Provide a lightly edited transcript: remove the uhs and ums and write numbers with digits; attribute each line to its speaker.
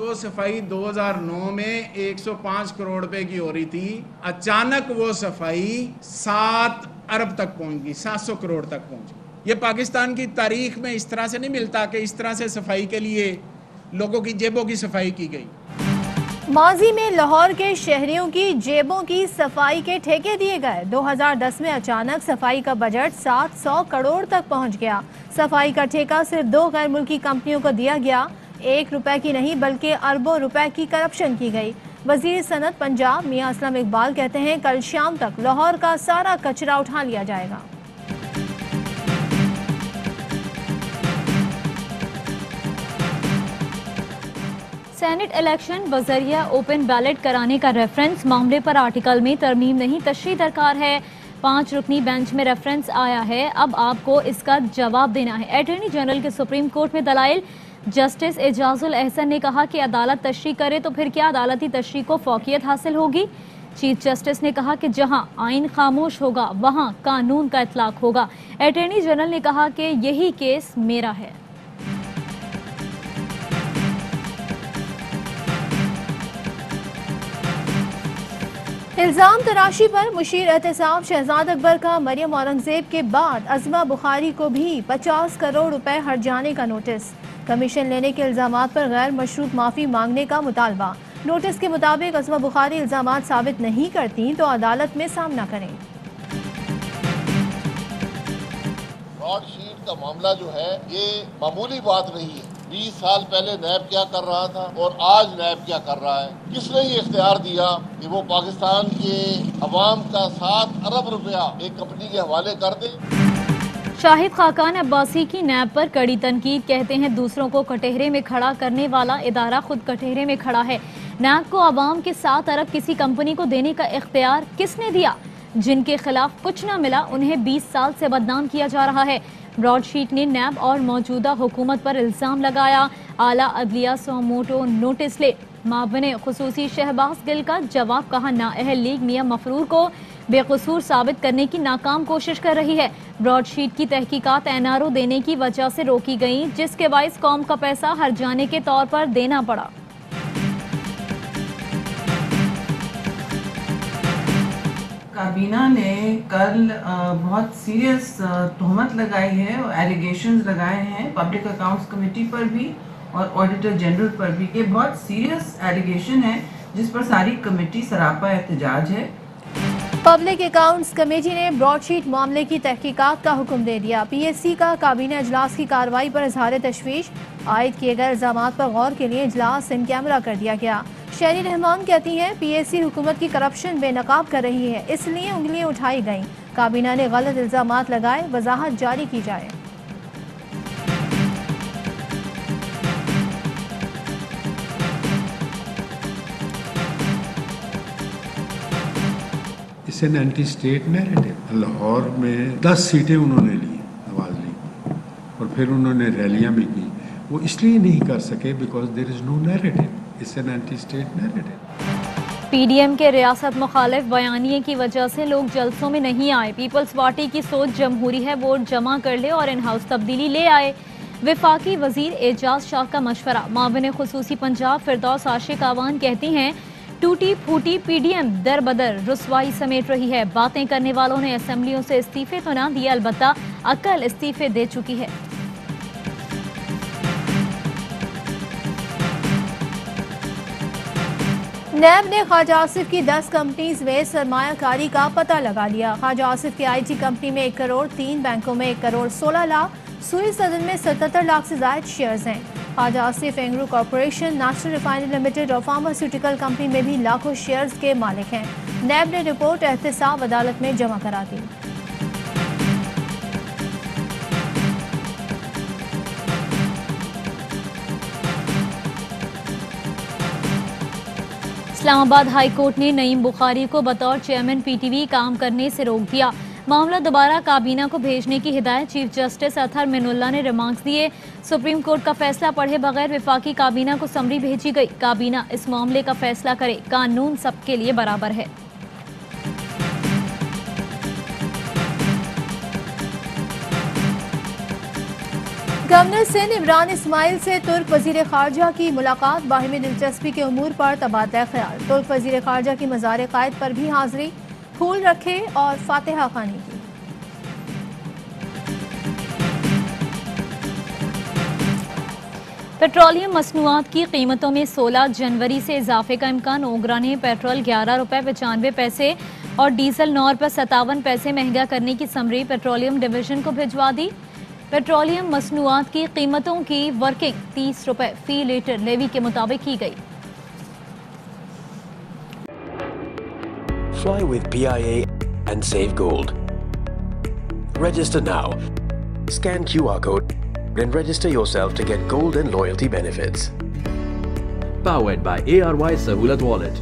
Speaker 1: वो सफाई 2009 में 105 करोड़ रुपए की हो रही थी, अचानक वो सफाई 7 अरब तक पहुंच गई, 700 करोड़ तक पहुंच गई। ये पाकिस्तान की तारीख में इस तरह से नहीं मिलता कि इस तरह से सफाई के लिए लोगों की जेबों की सफाई की गई।
Speaker 2: माजी में लाहौर के शहरियों की जेबों की सफाई के ठेके दिए गए। 2010 में अचानक सफाई का बजट 700 करोड़ तक पहुंच गया। सफाई का ठेका सिर्फ 2 गैर मुल्की कंपनियों को दिया गया। 1 रुपए की नहीं बल्कि अरबों रुपए की करप्शन की गई। वजीर सनत पंजाब मियां असलम इकबाल कहते हैं कल शाम तक लाहौर का सारा कचरा उठा लिया जाएगा।
Speaker 3: सेनेट इलेक्शन बजरिया ओपन बैलेट कराने का रेफरेंस मामले पर आर्टिकल में तरमीम नहीं, तशरीह दरकार है। 5 रुकनी बेंच में रेफरेंस आया है, अब आपको इसका जवाब देना है। अटॉर्नी जनरल के सुप्रीम कोर्ट में दलाइल। जस्टिस एजाजुल एहसन ने कहा कि अदालत तशरीह करे तो फिर क्या अदालती तशरीह को फौकियत हासिल होगी। चीफ जस्टिस ने कहा कि जहां आइन खामोश होगा वहां कानून का इतलाक होगा। अटॉर्नी जनरल ने कहा कि यही केस मेरा है।
Speaker 2: इल्जाम तराशी पर मुशीर एहतसाब शहजाद अकबर का मरियम औरंगजेब के बाद अज़मा बुखारी को भी 50 करोड़ रुपए हट जाने का नोटिस। कमीशन लेने के इल्जामात पर गैर मशरूत माफी मांगने का मुतालबा। नोटिस के मुताबिक अज़मा बुखारी इल्जामात साबित नहीं करती तो अदालत में सामना करें।
Speaker 4: ब्रॉडशीट का मामला जो है ये मामूली बात नहीं है। 20 साल पहले नैब क्या कर रहा था और आज नैब क्या कर रहा है। किसने ये इख्तियार दिया कि वो पाकिस्तान के अवाम का 7 अरब रुपया एक कंपनी के हवाले कर दे।
Speaker 3: शाहिद खाकान अब्बासी की नैब पर कड़ी तनकीद। कहते हैं दूसरों को कटहरे में खड़ा करने वाला इदारा खुद कटहरे में खड़ा है। नैब को अवाम के 7 अरब किसी कंपनी को देने का इख्तियार किसने दिया? जिनके खिलाफ कुछ न मिला उन्हें 20 साल से बदनाम किया जा रहा है। ब्रॉडशीट ने नैब और मौजूदा हुकूमत पर इल्ज़ाम लगाया। आला अदलिया सोमोटो नोटिस ले। मावने खुसूसी शहबाज गिल का जवाब। कहा नाअहल लीग मियां मफरूर को बेकसूर साबित करने की नाकाम कोशिश कर रही है। ब्रॉडशीट की तहकीकात एनआरओ देने की वजह से रोकी गई, जिसके बाइस कौम का पैसा हर जाने के तौर पर देना पड़ा।
Speaker 5: काबीना ने कल बहुत सीरियस तोहमत लगाई है और एलिगेशंस लगाए हैं पब्लिक अकाउंट्स कमेटी पर भी और ऑडिटर जनरल पर भी कि बहुत सीरियस एलिगेशन है जिस पर सारी कमेटी सरापा एहतजाज है।
Speaker 2: पब्लिक अकाउंट्स कमेटी ने ब्रॉडशीट मामले की तहकीकात का हुक्म दे दिया। पीएससी का काबीना इजलास की कार्रवाई पर इजहार तशवीश। आयद किए गए इल्जामात पर गौर के लिए इजलास इन कैमरा कर दिया गया। शहरी रहमान कहती हैं पीएससी हुकूमत की करप्शन बेनकाब कर रही है, इसलिए उंगलियां उठाई गईं। काबीना ने गलत इल्जामात लगाए, वजाहत जारी की जाए।
Speaker 6: It's an anti state narrative. Lahore में 10 सीटें उन्होंने ली नवाज लीग और फिर उन्होंने रैलियां भी की। वो इसलिए नहीं कर सके because there is no narrative. It's an anti state narrative.
Speaker 3: PDM के रियासत मुखालिफ बयानिए की वजह से लोग जलसों में नहीं आए। पीपल्स पार्टी की सोच जमहूरी है, वोट जमा कर ले और इन हाउस तब्दीली ले आए। विफाकी वजीर एजाज शाह का मशवरा। माविन खुसूसी पंजाब फिरदौस आशिक आवान कहती हैं टूटी फूटी पीडीएम दर बदर रुसवाई समेट रही है। बातें करने वालों ने असेंबलियों से इस्तीफे तो ना दिए, अलबत्ता अकल इस्तीफे दे चुकी है।
Speaker 2: नैब ने ख्वाजा आसिफ की 10 कंपनीज में सरमायाकारी का पता लगा लिया। ख्वाजा आसिफ की आईटी कंपनी में 1 करोड़, 3 बैंकों में 1 करोड़ 16 लाख, सुई सदन में 77 लाख से ज्यादा शेयर्स हैं। Khawaja Asif Engro corporation, national refinery limited और फार्मास्यूटिकल कंपनी में भी लाखों शेयर्स के मालिक हैं। नैब ने रिपोर्ट एहतसाब अदालत में जमा करा दी।
Speaker 3: इस्लामाबाद हाई कोर्ट ने नईम बुखारी को बतौर चेयरमैन पीटीवी काम करने से रोक दिया। मामला दोबारा काबीना को भेजने की हिदायत चीफ जस्टिस अतहर मिनुल्लाह ने रिमार्क्स दिए। सुप्रीम कोर्ट का फैसला पढ़े बगैर विफाकी काबीना को समरी भेजी गई। काबीना इस मामले का फैसला करे, कानून सबके लिए बराबर है।
Speaker 2: गवर्नर सिंध इमरान इस्माइल से तुर्क वजीर खारजा की मुलाकात, बाहिमी दिलचस्पी के उमूर पर तबादला ख्याल। तुर्क वजीर खारजा की मज़ार कायद पर भी हाजिरी, फूल रखे और फातिहा खानी की।
Speaker 3: पेट्रोलियम मसनूआत की कीमतों में 16 जनवरी से इजाफे का इम्कान। ओगरा ने पेट्रोल 11 रुपये 95 पैसे और डीजल 9 रुपये 57 पैसे महंगा करने की समरी पेट्रोलियम डिवीजन को भिजवा दी। पेट्रोलियम मसनूआत की कीमतों की वर्किंग 30 रुपये फी लीटर लेवी के मुताबिक की गई।
Speaker 7: Fly with PIA and save gold. Register now. Scan QR code and register yourself to get gold and loyalty benefits.
Speaker 8: Powered by ARY Sahulat Wallet.